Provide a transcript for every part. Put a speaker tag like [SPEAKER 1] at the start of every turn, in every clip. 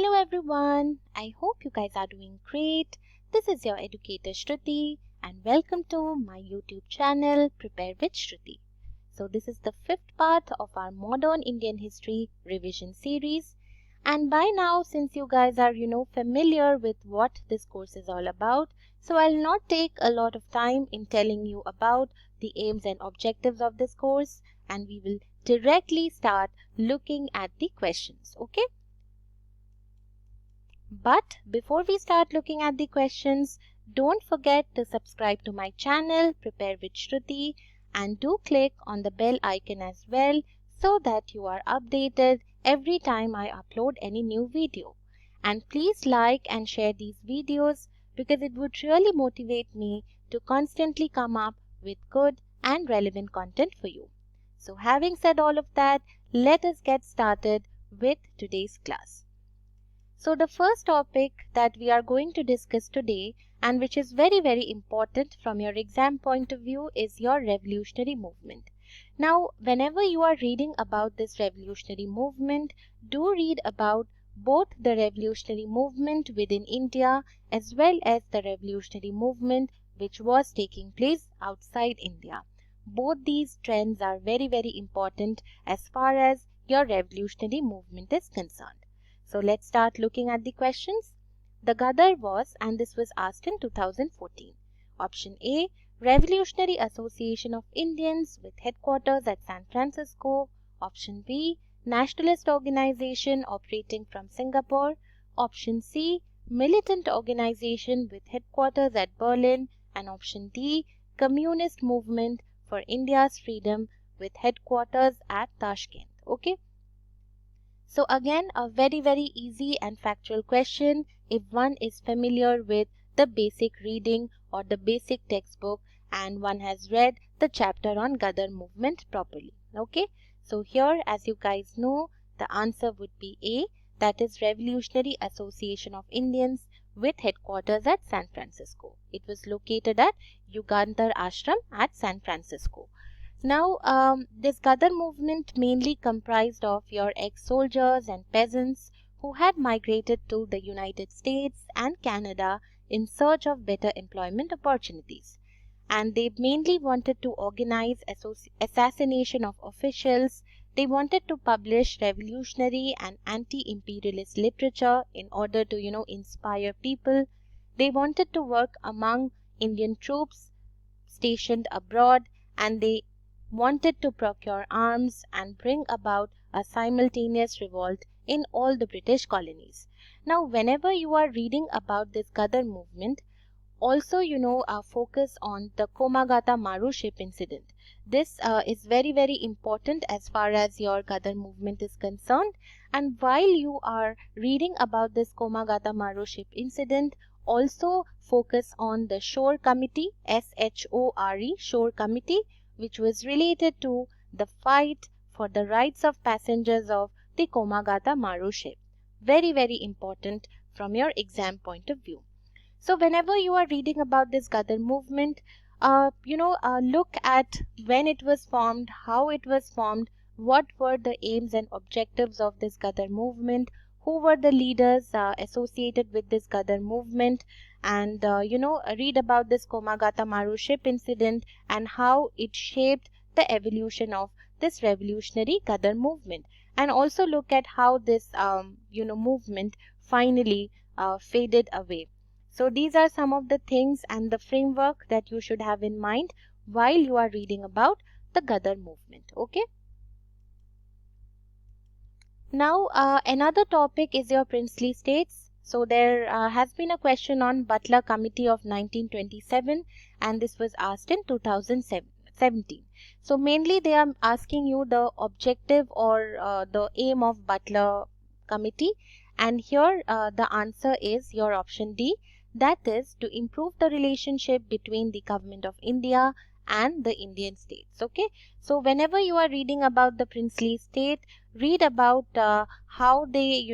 [SPEAKER 1] Hello everyone, I hope you guys are doing great. This is your educator Shruti and welcome to my YouTube channel Prepare with Shruti. So this is the fifth part of our Modern Indian History revision series, and by now since you guys are familiar with what this course is all about, so I'll not take a lot of time in telling you about the aims and objectives of this course, and we will directly start looking at the questions, okay? But before we start looking at the questions, don't forget to subscribe to my channel Prepare with Shruti and do click on the bell icon as well so that you are updated every time I upload any new video. And please like and share these videos because it would really motivate me to constantly come up with good and relevant content for you. So having said all of that, let us get started with today's class. So the first topic that we are going to discuss today, and which is very important from your exam point of view, is your revolutionary movement. Now, whenever you are reading about this revolutionary movement, do read about both the revolutionary movement within India as well as the revolutionary movement which was taking place outside India. Both these trends are very important as far as your revolutionary movement is concerned. So let's start looking at the questions. The Ghadar was, and this was asked in 2014. Option A, Revolutionary Association of Indians with headquarters at San Francisco. Option B, Nationalist Organization operating from Singapore. Option C, Militant Organization with headquarters at Berlin. And option D, Communist Movement for India's Freedom with headquarters at Tashkent. Okay. So again, a very easy and factual question if one is familiar with the basic reading or the basic textbook and one has read the chapter on Ghadar movement properly. Okay, so here, as you guys know, the answer would be A, that is Revolutionary Association of Indians with headquarters at San Francisco. It was located at Yugandhar Ashram at San Francisco. Now, this Ghadar movement mainly comprised of your ex-soldiers and peasants who had migrated to the United States and Canada in search of better employment opportunities. And they mainly wanted to organize assassination of officials. They wanted to publish revolutionary and anti-imperialist literature in order to, inspire people. They wanted to work among Indian troops stationed abroad, and they wanted to procure arms and bring about a simultaneous revolt in all the British colonies. Now, whenever you are reading about this Ghadar movement, also focus on the Komagata Maru ship incident. This is very important as far as your Ghadar movement is concerned. And while you are reading about this Komagata Maru ship incident, also focus on the Shore Committee, SHORE, Shore Committee, which was related to the fight for the rights of passengers of the Komagata Maru ship. Very important from your exam point of view. So whenever you are reading about this Ghadar movement, look at when it was formed, how it was formed, what were the aims and objectives of this Ghadar movement, who were the leaders associated with this Ghadar movement, and read about this Komagata Maru ship incident and how it shaped the evolution of this revolutionary Ghadar movement, and also look at how this movement finally faded away. So these are some of the things and the framework that you should have in mind while you are reading about the Ghadar movement. Okay. Now another topic is your princely states. So there has been a question on Butler Committee of 1927, and this was asked in 2017. So mainly they are asking you the objective or the aim of Butler Committee, and here the answer is your option D, that is to improve the relationship between the government of India and the Indian states. Okay, so whenever you are reading about the princely state, read about how they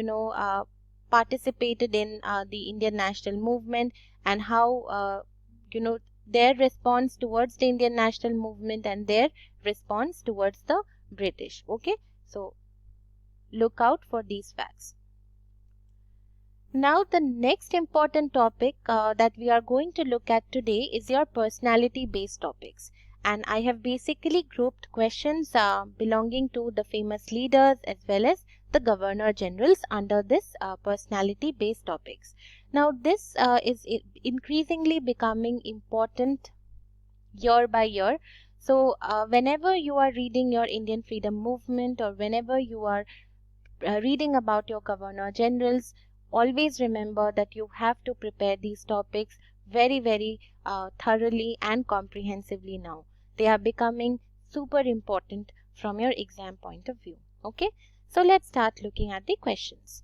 [SPEAKER 1] participated in the Indian national movement, and how their response towards the Indian national movement and their response towards the British. Okay, so look out for these facts. Now the next important topic that we are going to look at today is your personality based topics, and I have basically grouped questions belonging to the famous leaders as well as the governor generals under this personality based topics. Now this is increasingly becoming important year by year. So whenever you are reading your Indian freedom movement, or whenever you are reading about your governor generals, always remember that you have to prepare these topics very thoroughly and comprehensively now. They are becoming super important from your exam point of view. Okay, so let's start looking at the questions.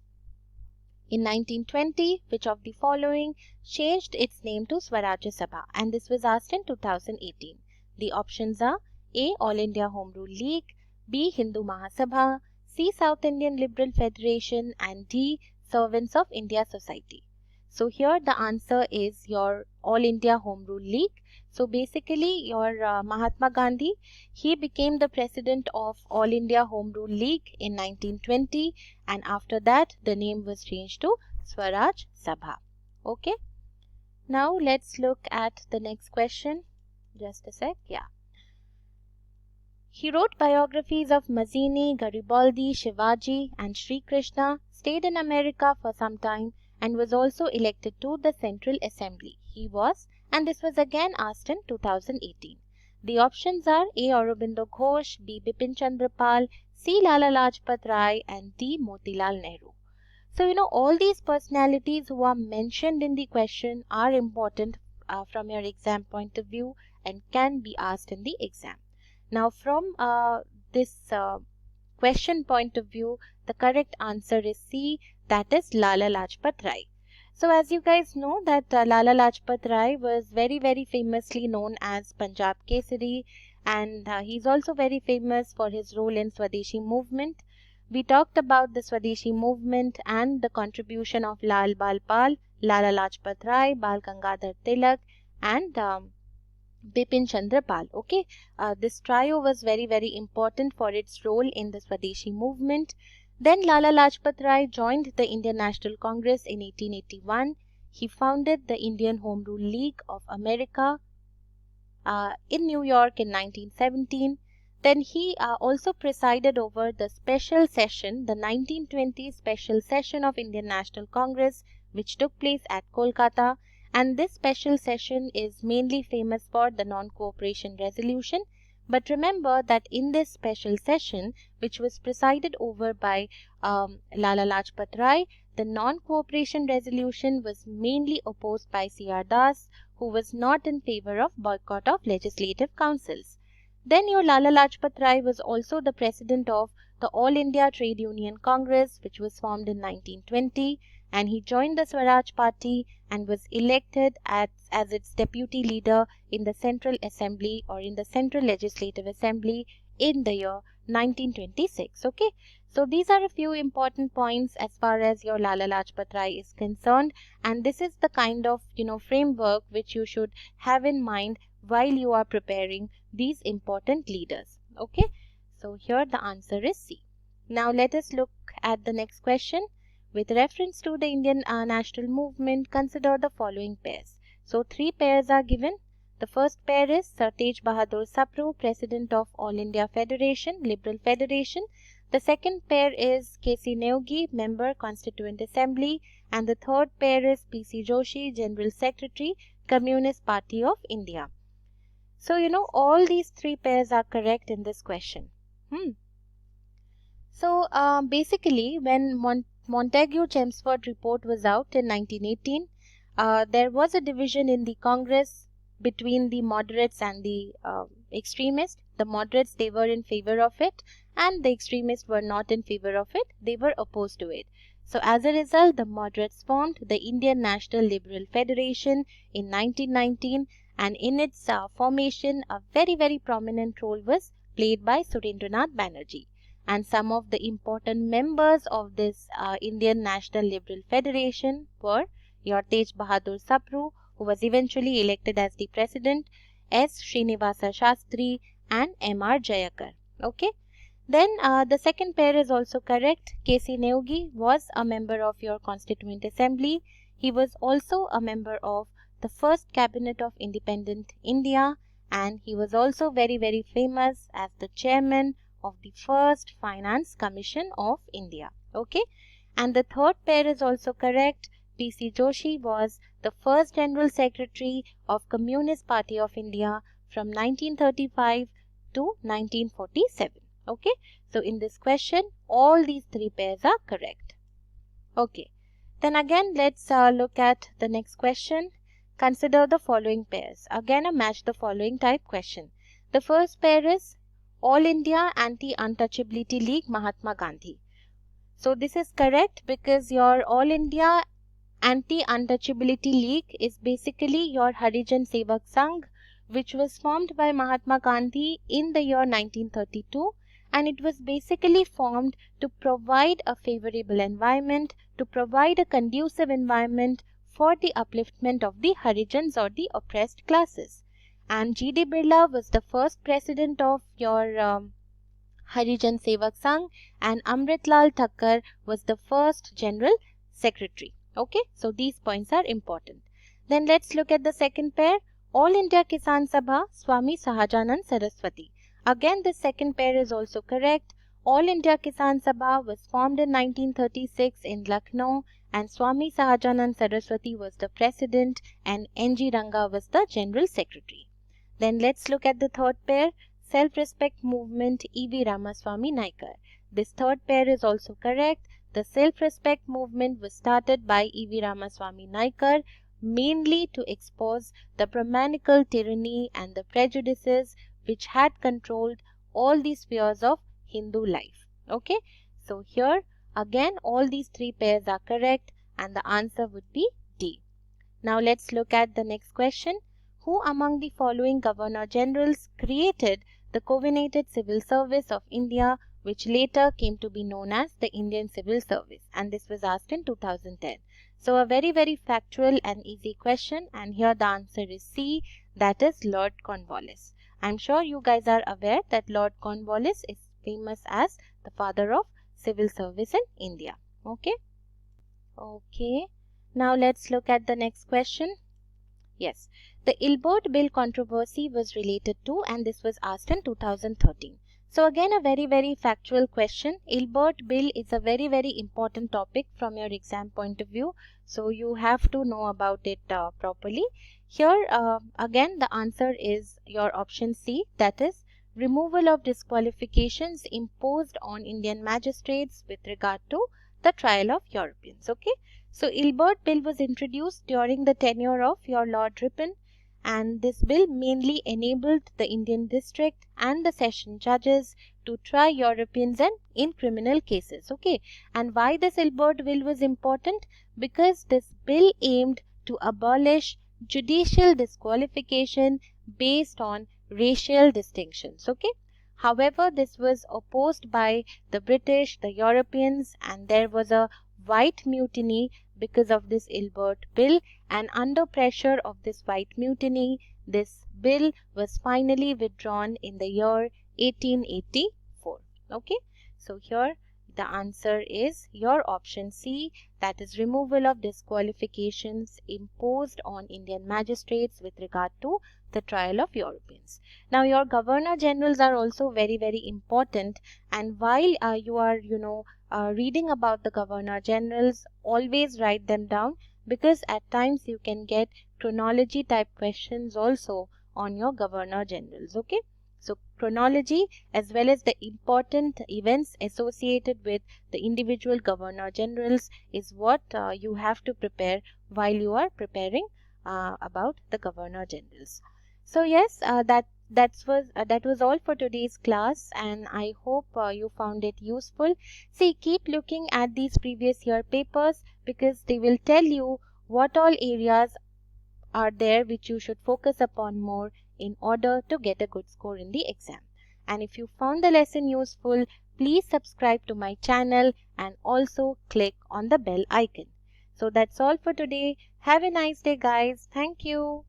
[SPEAKER 1] In 1920, which of the following changed its name to Swarajya Sabha? And this was asked in 2018. The options are A. All India Home Rule League, B. Hindu Mahasabha, C. South Indian Liberal Federation, and D. Servants of India Society. So here the answer is your All India Home Rule League. So basically your Mahatma Gandhi, he became the president of All India Home Rule League in 1920, and after that the name was changed to Swaraj Sabha. Okay. Now let's look at the next question. Just a sec. Yeah. He wrote biographies of Mazzini, Garibaldi, Shivaji and Sri Krishna, stayed in America for some time and was also elected to the Central Assembly. He was, and this was again asked in 2018. The options are A. Aurobindo Ghosh, B. Bipin Chandra Pal, C. Lala Lajpat Rai and D. Motilal Nehru. So all these personalities who are mentioned in the question are important from your exam point of view and can be asked in the exam. Now from this question point of view, the correct answer is C, that is Lala Lajpat Rai. So as you guys know that Lala Lajpat Rai was very famously known as Punjab Kesari, and he's also very famous for his role in Swadeshi movement. We talked about the Swadeshi movement and the contribution of Lal Bal Pal, Lala Lajpat Rai, Bal Gangadhar Tilak and Bipin Chandra Pal. Okay, this trio was very important for its role in the Swadeshi movement. Then Lala Lajpat Rai joined the Indian National Congress in 1881. He founded the Indian Home Rule League of America in New York in 1917. Then he also presided over the special session, the 1920 special session of Indian National Congress, which took place at Kolkata. And this special session is mainly famous for the non-cooperation resolution. But remember that in this special session, which was presided over by Lala Lajpat Rai, the non-cooperation resolution was mainly opposed by C.R. Das, who was not in favor of boycott of legislative councils. Then your Lala Lajpat Rai was also the president of the All India Trade Union Congress, which was formed in 1920, and he joined the Swaraj Party and was elected as its deputy leader in the Central Assembly or in the Central Legislative Assembly in the year 1926. Okay, so these are a few important points as far as your Lala Lajpat Rai is concerned, and this is the kind of framework which you should have in mind while you are preparing these important leaders. Okay, so here the answer is C. Now let us look at the next question. With reference to the Indian national movement, consider the following pairs. So 3 pairs are given. The first pair is Sir Tej Bahadur Sapru, President of All India Federation, Liberal Federation. The second pair is K.C. Neogi, Member, Constituent Assembly. And the third pair is P.C. Joshi, General Secretary, Communist Party of India. So all these 3 pairs are correct in this question. So basically when Montagu-Chelmsford report was out in 1918, there was a division in the Congress between the moderates and the extremists. The moderates, they were in favor of it, and the extremists were not in favor of it. They were opposed to it. So as a result, the moderates formed the Indian National Liberal Federation in 1919, and in its formation, a very prominent role was played by Surendranath Banerjee. And some of the important members of this Indian National Liberal Federation were your Tej Bahadur Sapru, who was eventually elected as the president, S. Srinivasa Shastri and M.R. Jayakar. Okay. Then the second pair is also correct. K.C. Neugi was a member of your Constituent Assembly. He was also a member of the first cabinet of independent India, and he was also very, very famous as the chairman of the first Finance Commission of India. Okay. And the third pair is also correct. P.C. Joshi was the first General Secretary of Communist Party of India from 1935 to 1947. Okay, so in this question, all these three pairs are correct. Okay, then again, let's look at the next question. Consider the following pairs. Again, a match the following type question. The first pair is All India Anti-Untouchability League Mahatma Gandhi. So this is correct because your All India Anti-Untouchability League is basically your Harijan Sevak Sangh, which was formed by Mahatma Gandhi in the year 1932, and it was basically formed to provide a favorable environment, to provide a conducive environment for the upliftment of the Harijans or the oppressed classes. And G.D. Birla was the first president of your Harijan Sevak Sangh, and Amritlal Thakkar was the first general secretary. Okay, so these points are important. Then let's look at the second pair. All India Kisan Sabha, Swami Sahajanand Saraswati. Again, the second pair is also correct. All India Kisan Sabha was formed in 1936 in Lucknow, and Swami Sahajanand Saraswati was the president and N.G. Ranga was the general secretary. Then let's look at the third pair. Self-Respect Movement, E.V. Ramaswamy Naikar. This third pair is also correct. The self-respect movement was started by E.V. Ramaswamy Naikar mainly to expose the Brahmanical tyranny and the prejudices which had controlled all the spheres of Hindu life. Okay, so here again all these three pairs are correct and the answer would be D. Now let's look at the next question. Who among the following Governor Generals created the Covenanted Civil Service of India, which later came to be known as the Indian Civil Service? And this was asked in 2010. So a very, very factual and easy question, and here the answer is C, that is Lord Cornwallis. I'm sure you guys are aware that Lord Cornwallis is famous as the father of civil service in India. Okay. Okay. Now let's look at the next question. Yes, the Ilbert Bill controversy was related to, and this was asked in 2013. So again, a very, very factual question. Ilbert Bill is a very, very important topic from your exam point of view. So you have to know about it properly. Here, again, the answer is your option C, that is removal of disqualifications imposed on Indian magistrates with regard to the trial of Europeans. Okay. So Ilbert Bill was introduced during the tenure of your Lord Ripon, and this bill mainly enabled the Indian district and the session judges to try Europeans in criminal cases. Okay, and why this Ilbert Bill was important? Because this bill aimed to abolish judicial disqualification based on racial distinctions. Okay. However, this was opposed by the British, the Europeans, and there was a white mutiny because of this Ilbert Bill, and under pressure of this white mutiny, this bill was finally withdrawn in the year 1884. Okay, so here the answer is your option C, that is removal of disqualifications imposed on Indian magistrates with regard to the trial of Europeans. Now your Governor Generals are also very, very important, and while you are reading about the Governor Generals, always write them down, because at times you can get chronology type questions also on your Governor Generals. Okay, so chronology as well as the important events associated with the individual Governor Generals is what you have to prepare while you are preparing about the Governor Generals. So yes, that was all for today's class, and I hope you found it useful. See, keep looking at these previous year papers, because they will tell you what all areas are there which you should focus upon more in order to get a good score in the exam. And if you found the lesson useful, please subscribe to my channel and also click on the bell icon. So that's all for today. Have a nice day, guys. Thank you.